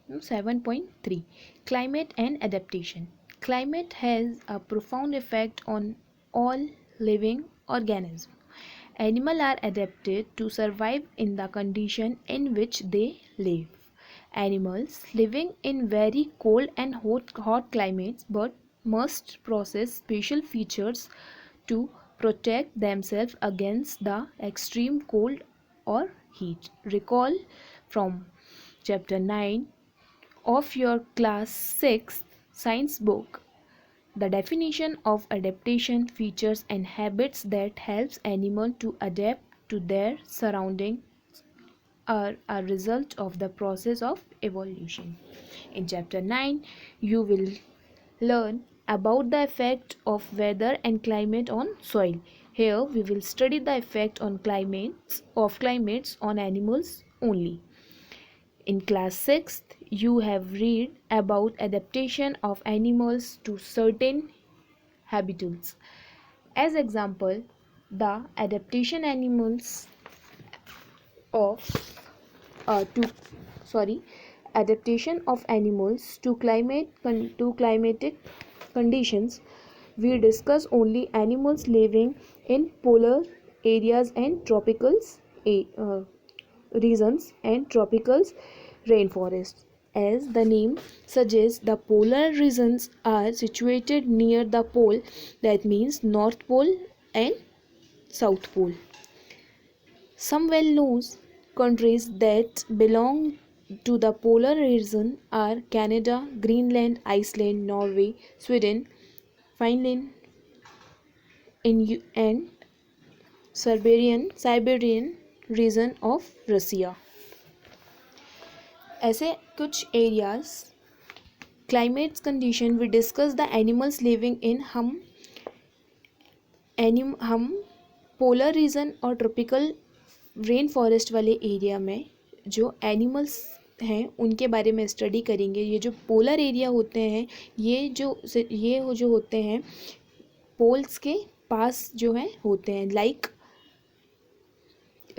7.3 Climate and Adaptation. Climate has a profound effect on all living organisms. Animals are adapted to survive in the condition in which they live. Animals living in very cold and hot climates but must possess special features to protect themselves against the extreme cold or heat. Recall from chapter 9 of your class 6 science book the definition of adaptation, features and habits that helps animal to adapt to their surroundings are a result of the process of evolution. In chapter 9 you will learn about the effect of weather and climate on soil. Here we will study the effect on climates on animals only. In class 6th, you have read about adaptation of animals to certain habitats. As example, the adaptation animals of to adaptation of animals to climatic conditions. We discuss only animals living in polar areas and regions and tropical rainforests. As the name suggests, the polar regions are situated near the pole, that means North Pole and South Pole. Some well-known countries that belong to the polar region are Canada, Greenland, Iceland, Norway, Sweden, Finland, and Siberian region of Russia. ऐसे कुछ areas climates condition we discuss the animals living in हम polar region और tropical rain forest वाले area में जो animals हैं उनके बारे में स्टडी करेंगे. ये जो पोलर एरिया होते हैं ये जो होते हैं पोल्स के पास जो हैं होते हैं, like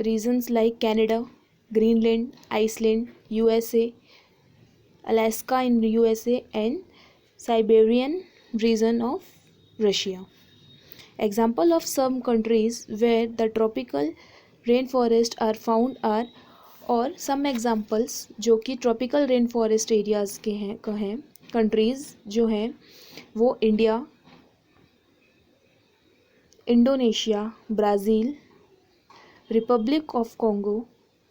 regions like Canada, Greenland, Iceland, USA, Alaska in USA and Siberian region of Russia. Example of some countries where the tropical rainforests are found are और some examples जो कि tropical rainforest areas के हैं countries जो हैं वो India, Indonesia, Brazil, Republic of Congo,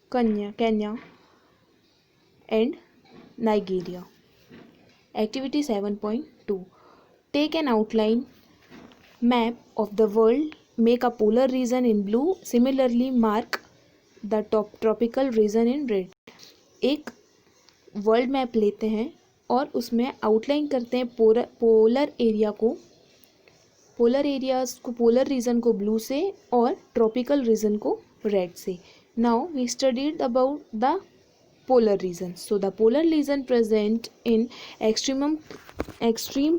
Kenya and Nigeria. Activity 7.2 Take an outline map of the world. Make a polar region in blue. Similarly, mark the tropical region in red. एक world map लेते हैं और उसमें outline करते हैं polar region को blue से और ट्रॉपिकल रीजन को रेड से. Now we studied about the polar region. So the polar region present in extreme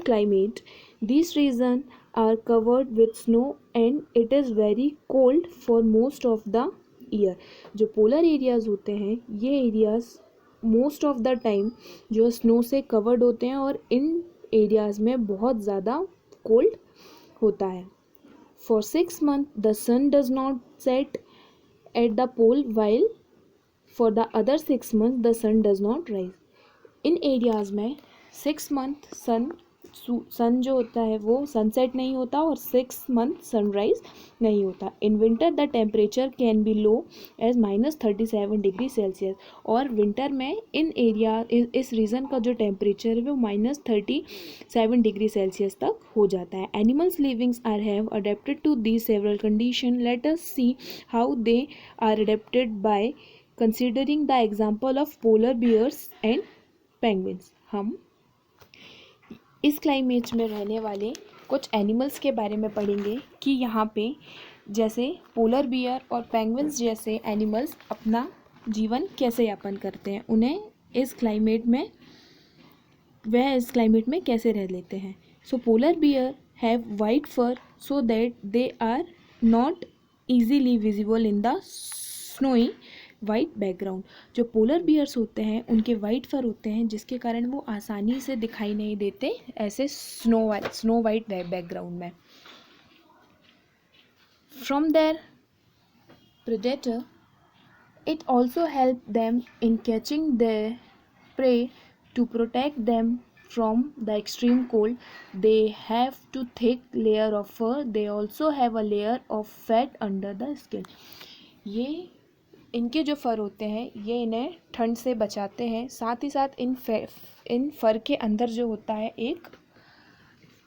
climate. These regions are covered with snow and it is very cold for most of the year. जो polar areas होते हैं ये areas most of the time जो snow से covered होते हैं और इन areas में बहुत ज़्यादा cold होता है. For 6 months the sun does not set at the pole while for the other 6 months the sun does not rise. In areas में 6 मंथ सन जो होता है वो सनसेट नहीं होता और 6 मंथ सनराइज नहीं होता. In winter the temperature can be low as -37 degree Celsius. और विंटर में इस रीजन का जो टेम्परेचर है वो -37 डिग्री सेल्सियस तक हो जाता है. Animals livings are have adapted to these several condition. Let us see how they are adapted by considering the example of polar bears and penguins. हम इस क्लाइमेट में रहने वाले कुछ एनिमल्स के बारे में पढ़ेंगे कि यहाँ पे जैसे पोलर बियर और पेंगुइन्स जैसे एनिमल्स अपना जीवन कैसे यापन करते हैं, उन्हें इस क्लाइमेट में कैसे रह लेते हैं. So polar bear have white fur so that they are not easily visible in the snowy white background, जो पोलर बियर्स होते हैं उनके वाइट फर होते हैं जिसके कारण वो आसानी से दिखाई नहीं देते ऐसे स्नो वाइट बैकग्राउंड में. From their predator, it also helps them in catching their prey. To protect them from the extreme cold, they have to thick layer of fur. They also have a layer of fat under the skin. ये इनके जो फर होते हैं ये इन्हें ठंड से बचाते हैं. साथ ही साथ इन फर के अंदर जो होता है एक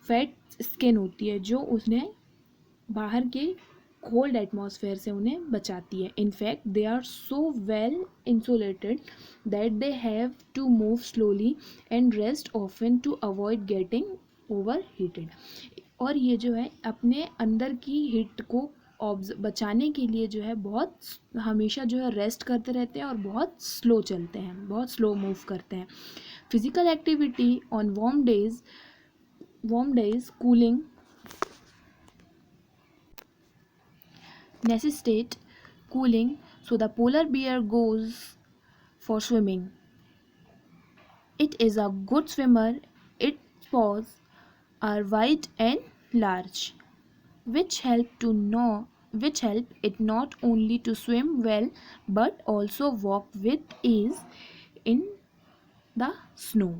फैट स्किन होती है जो उन्हें बाहर के कोल्ड एटमॉस्फेयर से उन्हें बचाती है. In fact they are so well insulated that they have to move slowly and rest often to avoid getting overheated. और ये जो है अपने अंदर की हीट को बचाने के लिए जो है बहुत हमेशा जो है रेस्ट करते रहते हैं और बहुत स्लो चलते हैं, बहुत स्लो मूव करते हैं. Physical activity on warm days cooling necessitate cooling, so the polar bear goes for swimming. It is a good swimmer. Its paws are wide and large, which help it not only to swim well but also walk with ease in the snow.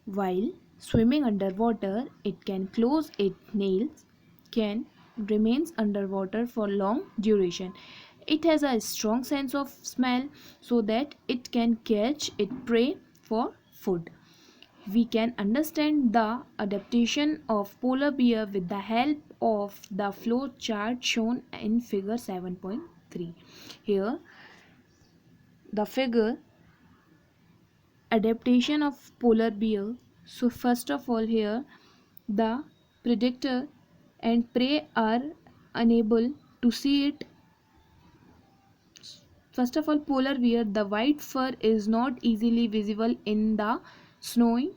While swimming underwater, it can close its nails, can remains underwater for long duration. It has a strong sense of smell so that it can catch its prey for food. We can understand the adaptation of polar bear with the help of the flow chart shown in figure 7.3. Here the figure adaptation of polar bear. So first of all here the predator and prey are unable to see it. First of all, polar bear, the white fur is not easily visible in the snowy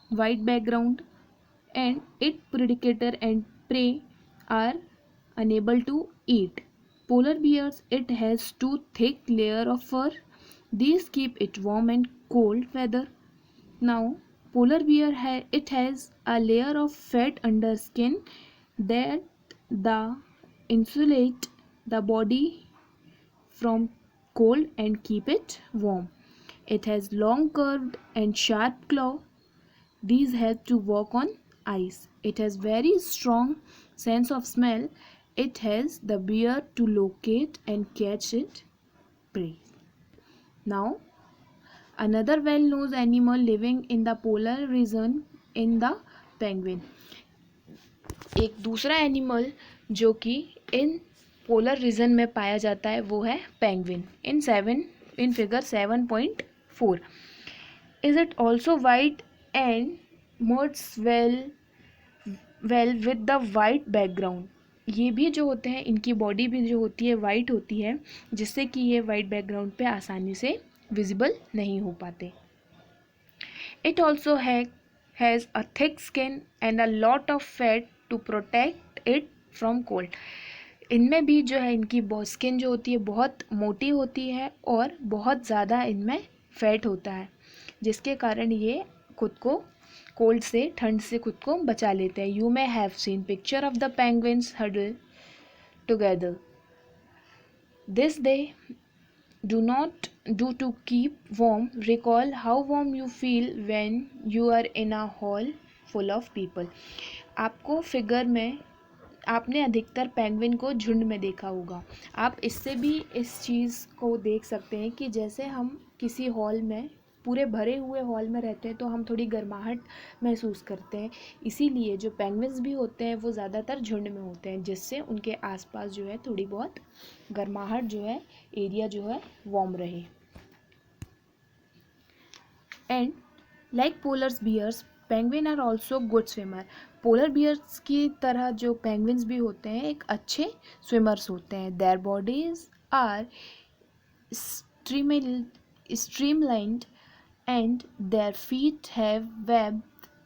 white background, and its predator and prey are unable to eat. Polar bears, it has two thick layer of fur. These keep it warm and cold weather. Now, polar bear it has a layer of fat under skin that the insulate the body from cold and keep it warm. It has long curved and sharp claw. These help to walk on ice. It has very strong sense of smell. It has the bear to locate and catch it prey. Now another well-known animal living in the polar region in the penguin. एक दूसरा animal जो कि in polar region में पाया जाता है वो है penguin. In figure 7.4. Is it also white and modes well with the white background. ये भी जो होते हैं इनकी बॉडी भी जो होती है वाइट होती है जिससे कि ये वाइट बैकग्राउंड पे आसानी से विजिबल नहीं हो पाते. It also has a thick skin and a lot of fat to protect it from cold. इनमें भी जो है इनकी स्किन जो होती है बहुत मोटी होती है और बहुत ज़्यादा इनमें फैट होता है जिसके कारण ये खुद को कोल्ड से ठंड से खुद को बचा लेते हैं. You may have seen picture of the penguins huddle together. This they do not do to keep warm. Recall how warm you feel when you are in a hall full of people. आपको figure में आपने अधिकतर penguin को झुंड में देखा होगा. आप इससे भी इस चीज़ को देख सकते हैं कि जैसे हम किसी हॉल में पूरे भरे हुए हॉल में रहते हैं तो हम थोड़ी गर्माहट महसूस करते हैं. इसीलिए जो पेंगुइन्स भी होते हैं वो ज़्यादातर झुंड में होते हैं जिससे उनके आसपास जो है थोड़ी बहुत गर्माहट जो है एरिया जो है वार्म रहे. And like polar bears penguin are also good swimmer. Polar bears की तरह जो पेंगुइन्स भी होते हैं एक अच्छे स्विमर्स होते हैं. Their bodies are streamlined and their feet have web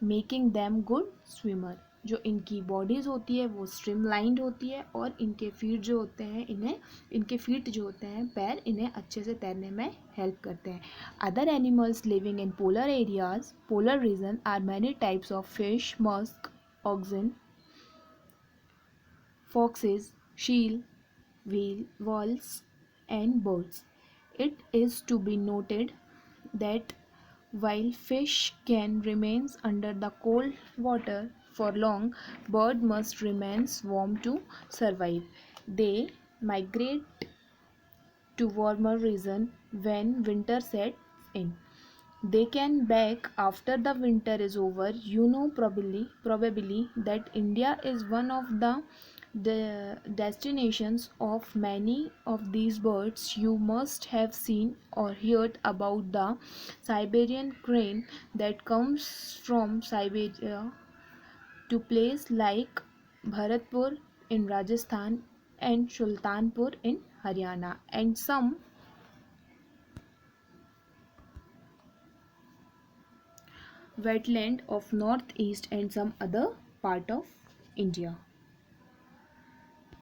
making them good swimmer. जो इनकी बॉडीज़ होती है वो स्ट्रीमलाइंड होती है और इनके फीट जो होते हैं इनके फीट जो होते हैं पैर इन्हें अच्छे से तैरने में हेल्प करते हैं. Other animals living in polar areas polar region are many types of fish musk oxen foxes, seal, whales, and birds. It is to be noted that while fish can remain under the cold water for long, bird must remain warm to survive. They migrate to warmer region when winter sets in. They can back after the winter is over. You know probably that India is one of the destinations of many of these birds. You must have seen or heard about the Siberian crane that comes from Siberia to places like Bharatpur in Rajasthan and Sultanpur in Haryana and some wetland of northeast and some other part of India.